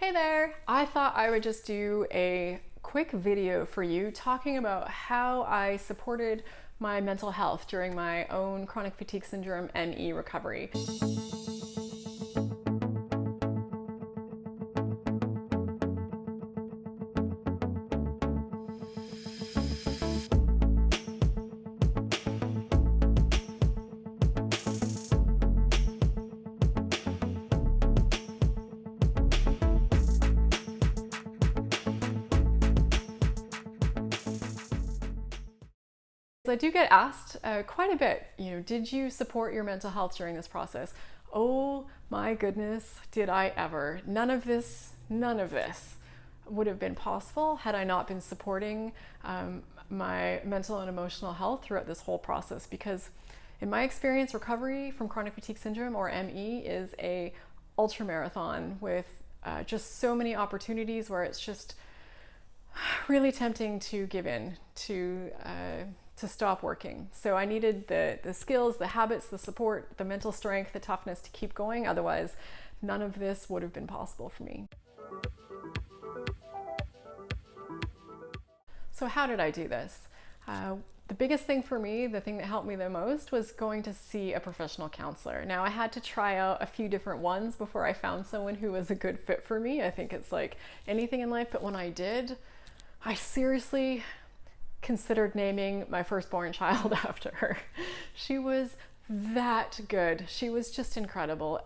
Hey there! I thought I would just do a quick video for you talking about how I supported my mental health during my own chronic fatigue syndrome ME recovery. I do get asked quite a bit, did you support your mental health during this process? Oh my goodness, did I ever. None of this would have been possible had I not been supporting my mental and emotional health throughout this whole process, because in my experience, recovery from chronic fatigue syndrome, or ME, is a ultra marathon with just so many opportunities where it's just really tempting to give in, to stop working. So I needed the skills, the habits, the support, the mental strength, the toughness to keep going. Otherwise, none of this would have been possible for me. So how did I do this? The biggest thing for me, the thing that helped me the most, was going to see a professional counselor. Now, I had to try out a few different ones before I found someone who was a good fit for me. I think it's like anything in life, but when I did, I seriously considered naming my firstborn child after her. She was that good. She was just incredible.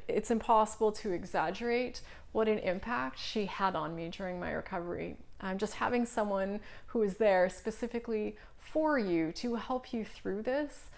It's impossible to exaggerate what an impact she had on me during my recovery. Just having someone who is there specifically for you to help you through this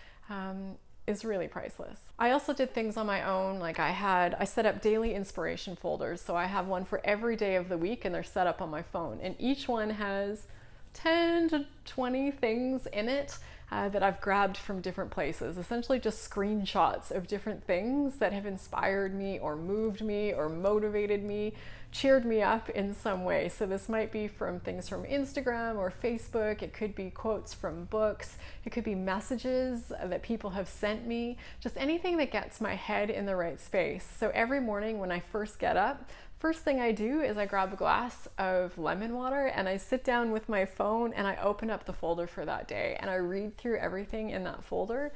is really priceless. I also did things on my own. Like I set up daily inspiration folders. So I have one for every day of the week, and they're set up on my phone. And each one has 10 to 20 things in it that I've grabbed from different places, essentially just screenshots of different things that have inspired me or moved me or motivated me, cheered me up in some way. So this might be from things from Instagram or Facebook, it could be quotes from books, it could be messages that people have sent me, just anything that gets my head in the right space. So every morning when I first get up, first thing I do is I grab a glass of lemon water and I sit down with my phone and I open up the folder for that day and I read through everything in that folder.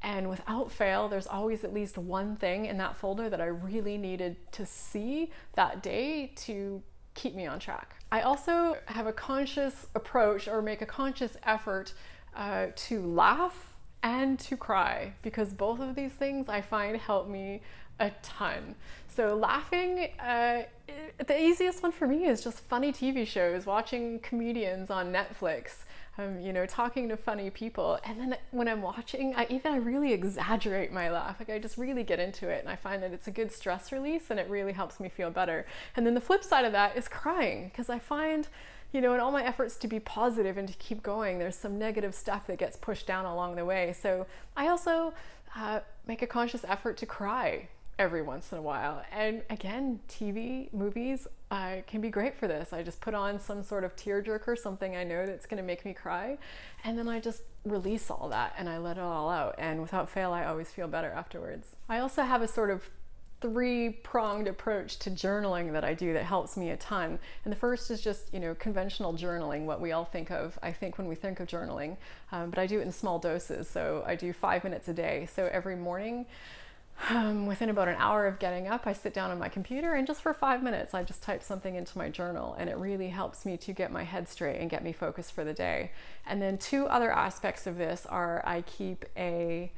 And without fail, there's always at least one thing in that folder that I really needed to see that day to keep me on track. I also have a conscious approach, or make a conscious effort to laugh and to cry, because both of these things I find help me a ton. So laughing, the easiest one for me is just funny TV shows, watching comedians on Netflix, talking to funny people. And then when I'm watching, I really exaggerate my laugh. Like I just really get into it, and I find that it's a good stress release and it really helps me feel better. And then the flip side of that is crying, because I find, in all my efforts to be positive and to keep going, there's some negative stuff that gets pushed down along the way. So I also make a conscious effort to cry every once in a while. And again, TV, movies can be great for this. I just put on some sort of tearjerker, something I know that's going to make me cry, and then I just release all that and I let it all out. And without fail, I always feel better afterwards. I also have a sort of three-pronged approach to journaling that I do that helps me a ton. And the first is just, conventional journaling, what we all think of, I think, when we think of journaling. But I do it in small doses. So I do 5 minutes a day. So every morning, within about an hour of getting up, I sit down on my computer, and just for 5 minutes, I just type something into my journal, and it really helps me to get my head straight and get me focused for the day. And then two other aspects of this are I keep a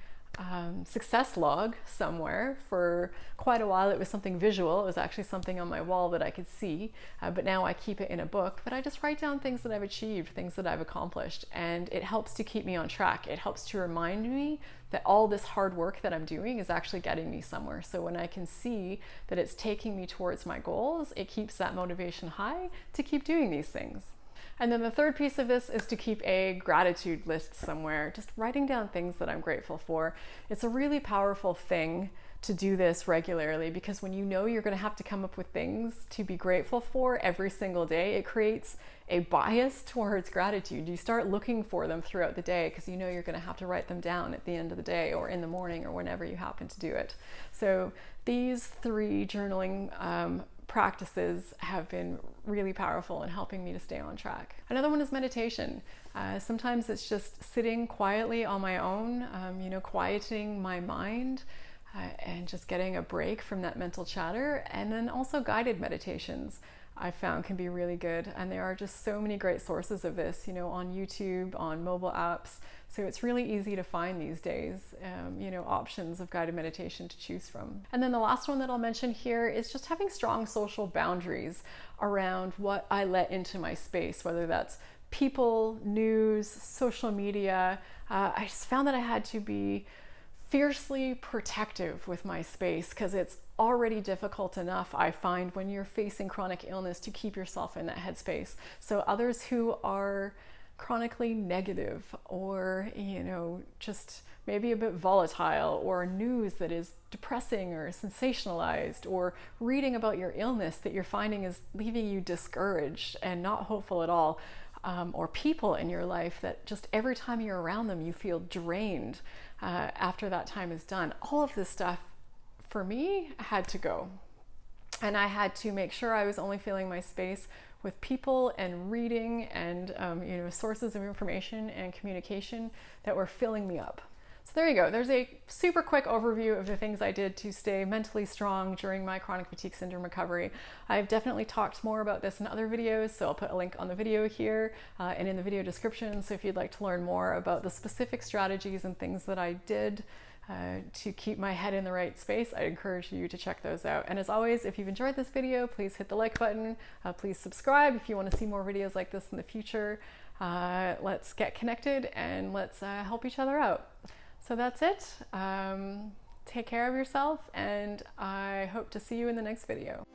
success log somewhere. For quite a while it was something visual. It was actually something on my wall that I could see, but now I keep it in a book. But I just write down things that I've achieved, things that I've accomplished, and it helps to keep me on track. It helps to remind me that all this hard work that I'm doing is actually getting me somewhere. So when I can see that it's taking me towards my goals, it keeps that motivation high to keep doing these things. And then the third piece of this is to keep a gratitude list somewhere, just writing down things that I'm grateful for. It's a really powerful thing to do this regularly, because when you're going to have to come up with things to be grateful for every single day, it creates a bias towards gratitude. You start looking for them throughout the day, because you're going to have to write them down at the end of the day or in the morning or whenever you happen to do it. So these three journaling practices have been really powerful in helping me to stay on track. Another one is meditation. Sometimes it's just sitting quietly on my own, quieting my mind, and just getting a break from that mental chatter. And then also guided meditations I found can be really good. And there are just so many great sources of this, on YouTube, on mobile apps. So it's really easy to find these days, options of guided meditation to choose from. And then the last one that I'll mention here is just having strong social boundaries around what I let into my space, whether that's people, news, social media. I just found that I had to be fiercely protective with my space because it's already difficult enough, I find, when you're facing chronic illness to keep yourself in that headspace. So others who are chronically negative or, just maybe a bit volatile, or news that is depressing or sensationalized, or reading about your illness that you're finding is leaving you discouraged and not hopeful at all, or people in your life that just every time you're around them, you feel drained after that time is done. All of this stuff for me had to go. And I had to make sure I was only filling my space with people and reading and sources of information and communication that were filling me up. So there you go. There's a super quick overview of the things I did to stay mentally strong during my chronic fatigue syndrome recovery. I've definitely talked more about this in other videos, so I'll put a link on the video here and in the video description. So if you'd like to learn more about the specific strategies and things that I did to keep my head in the right space, I encourage you to check those out. And as always, if you've enjoyed this video, please hit the like button. Please subscribe if you want to see more videos like this in the future. Let's get connected and let's help each other out. So that's it. Take care of yourself, and I hope to see you in the next video.